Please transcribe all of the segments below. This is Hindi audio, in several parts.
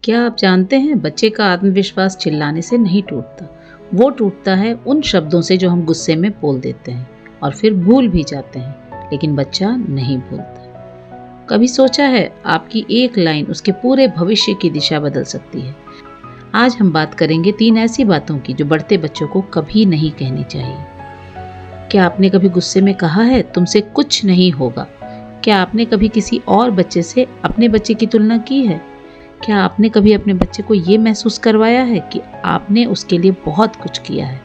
क्या आप जानते हैं बच्चे का आत्मविश्वास चिल्लाने से नहीं टूटता, वो टूटता है उन शब्दों से जो हम गुस्से में बोल देते हैं और फिर भूल भी जाते हैं, लेकिन बच्चा नहीं भूलता। कभी सोचा है आपकी एक लाइन उसके पूरे भविष्य की दिशा बदल सकती है। आज हम बात करेंगे 3 ऐसी बातों की जो बढ़ते बच्चों को कभी नहीं कहनी चाहिए। क्या आपने कभी गुस्से में कहा है तुमसे कुछ नहीं होगा? क्या आपने कभी किसी और बच्चे से अपने बच्चे की तुलना की है? क्या आपने कभी अपने बच्चे को ये महसूस करवाया है कि आपने उसके लिए बहुत कुछ किया है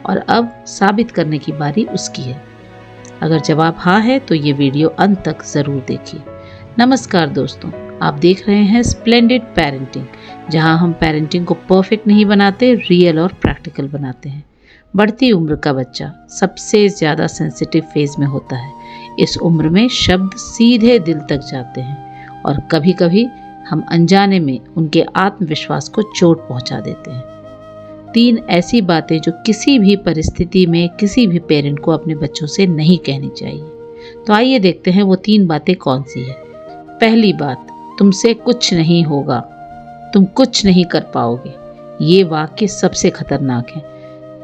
और अब साबित करने की बारी उसकी है? अगर जवाब हाँ है तो ये वीडियो अंत तक ज़रूर देखिए। नमस्कार दोस्तों, आप देख रहे हैं स्प्लेंडिड पेरेंटिंग, जहां हम पेरेंटिंग को परफेक्ट नहीं बनाते, रियल और प्रैक्टिकल बनाते हैं। बढ़ती उम्र का बच्चा सबसे ज़्यादा सेंसिटिव फेज में होता है। इस उम्र में शब्द सीधे दिल तक जाते हैं और कभी कभी हम अनजाने में उनके आत्मविश्वास को चोट पहुंचा देते हैं। 3 ऐसी बातें जो किसी भी परिस्थिति में किसी भी पेरेंट को अपने बच्चों से नहीं कहनी चाहिए। तो आइए देखते हैं वो 3 बातें कौन सी है। पहली बात, तुमसे कुछ नहीं होगा, तुम कुछ नहीं कर पाओगे। ये वाक्य सबसे खतरनाक है।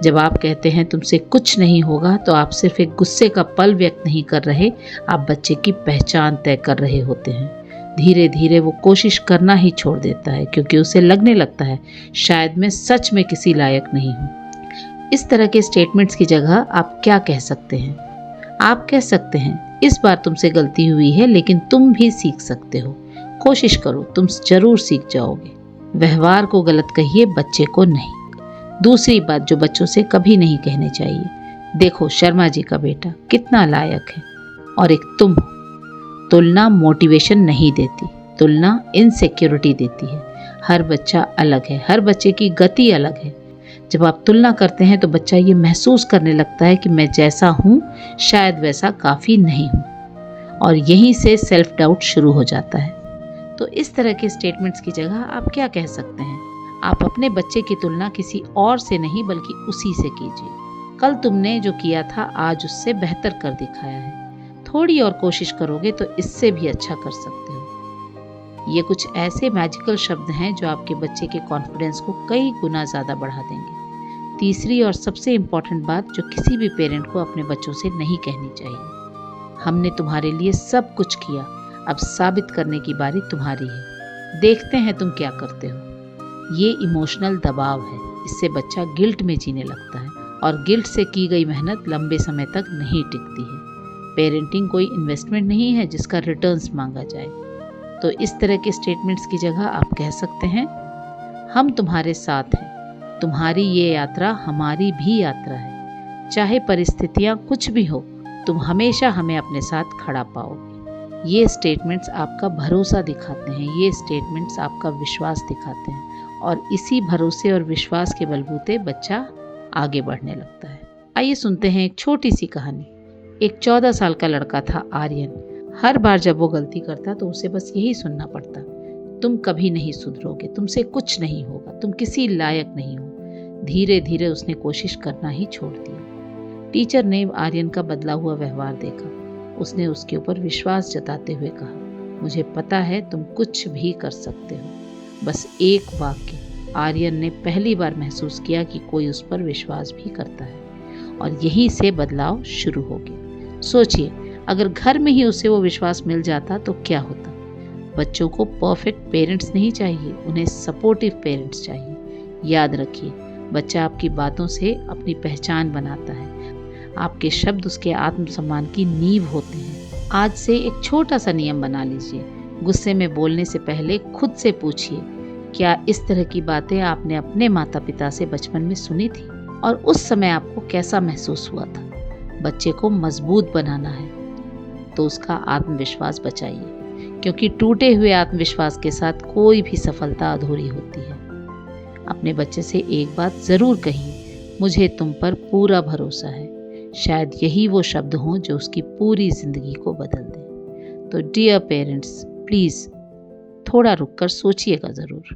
जब आप कहते हैं तुमसे कुछ नहीं होगा तो आप सिर्फ एक गुस्से का पल व्यक्त नहीं कर रहे, आप बच्चे की पहचान तय कर रहे होते हैं। धीरे धीरे वो कोशिश करना ही छोड़ देता है क्योंकि उसे लगने लगता है शायद मैं सच में किसी लायक नहीं हूँ। इस तरह के स्टेटमेंट्स की जगह आप क्या कह सकते हैं? आप कह सकते हैं इस बार तुमसे गलती हुई है लेकिन तुम भी सीख सकते हो, कोशिश करो, तुम जरूर सीख जाओगे। व्यवहार को गलत कहिए, बच्चे को नहीं। दूसरी बात जो बच्चों से कभी नहीं कहनी चाहिए, देखो शर्मा जी का बेटा कितना लायक है और एक तुम हो। तुलना मोटिवेशन नहीं देती, तुलना इनसिक्योरिटी देती है। हर बच्चा अलग है, हर बच्चे की गति अलग है। जब आप तुलना करते हैं तो बच्चा ये महसूस करने लगता है कि मैं जैसा हूँ शायद वैसा काफ़ी नहीं हूँ, और यहीं से सेल्फ डाउट शुरू हो जाता है। तो इस तरह के स्टेटमेंट्स की जगह आप क्या कह सकते हैं? आप अपने बच्चे की तुलना किसी और से नहीं बल्कि उसी से कीजिए। कल तुमने जो किया था आज उससे बेहतर कर दिखाया है, थोड़ी और कोशिश करोगे तो इससे भी अच्छा कर सकते हो। ये कुछ ऐसे मैजिकल शब्द हैं जो आपके बच्चे के कॉन्फिडेंस को कई गुना ज़्यादा बढ़ा देंगे। तीसरी और सबसे इम्पॉर्टेंट बात जो किसी भी पेरेंट को अपने बच्चों से नहीं कहनी चाहिए, हमने तुम्हारे लिए सब कुछ किया, अब साबित करने की बारी तुम्हारी है, देखते हैं तुम क्या करते हो। ये इमोशनल दबाव है, इससे बच्चा गिल्ट में जीने लगता है और गिल्ट से की गई मेहनत लंबे समय तक नहीं टिकती है। पेरेंटिंग कोई इन्वेस्टमेंट नहीं है जिसका रिटर्न्स मांगा जाए। तो इस तरह के स्टेटमेंट्स की जगह आप कह सकते हैं, हम तुम्हारे साथ हैं, तुम्हारी ये यात्रा हमारी भी यात्रा है। चाहे परिस्थितियाँ कुछ भी हो, तुम हमेशा हमें अपने साथ खड़ा पाओगे। ये स्टेटमेंट्स आपका भरोसा दिखाते हैं, ये स्टेटमेंट्स आपका विश्वास दिखाते हैं, और इसी भरोसे और विश्वास के बलबूते बच्चा आगे बढ़ने लगता है। आइए सुनते हैं एक छोटी सी कहानी। एक 14 साल का लड़का था आर्यन। हर बार जब वो गलती करता तो उसे बस यही सुनना पड़ता, तुम कभी नहीं सुधरोगे, तुमसे कुछ नहीं होगा, तुम किसी लायक नहीं हो। धीरे धीरे उसने कोशिश करना ही छोड़ दिया। टीचर ने आर्यन का बदला हुआ व्यवहार देखा। उसने उसके ऊपर विश्वास जताते हुए कहा, मुझे पता है तुम कुछ भी कर सकते हो। बस एक वाक्य, आर्यन ने पहली बार महसूस किया कि कोई उस पर विश्वास भी करता है, और यहीं से बदलाव शुरू हो गया। सोचिए, अगर घर में ही उसे वो विश्वास मिल जाता तो क्या होता। बच्चों को परफेक्ट पेरेंट्स नहीं चाहिए, उन्हें सपोर्टिव पेरेंट्स चाहिए। याद रखिए, बच्चा आपकी बातों से अपनी पहचान बनाता है, आपके शब्द उसके आत्मसम्मान की नींव होते हैं। आज से एक छोटा सा नियम बना लीजिए, गुस्से में बोलने से पहले खुद से पूछिए, क्या इस तरह की बातें आपने अपने माता पिता से बचपन में सुनी थी और उस समय आपको कैसा महसूस हुआ था। बच्चे को मजबूत बनाना है तो उसका आत्मविश्वास बचाइए, क्योंकि टूटे हुए आत्मविश्वास के साथ कोई भी सफलता अधूरी होती है। अपने बच्चे से एक बात जरूर कहिए, मुझे तुम पर पूरा भरोसा है। शायद यही वो शब्द हों जो उसकी पूरी जिंदगी को बदल दें। तो डियर पेरेंट्स, प्लीज़ थोड़ा रुककर सोचिएगा ज़रूर।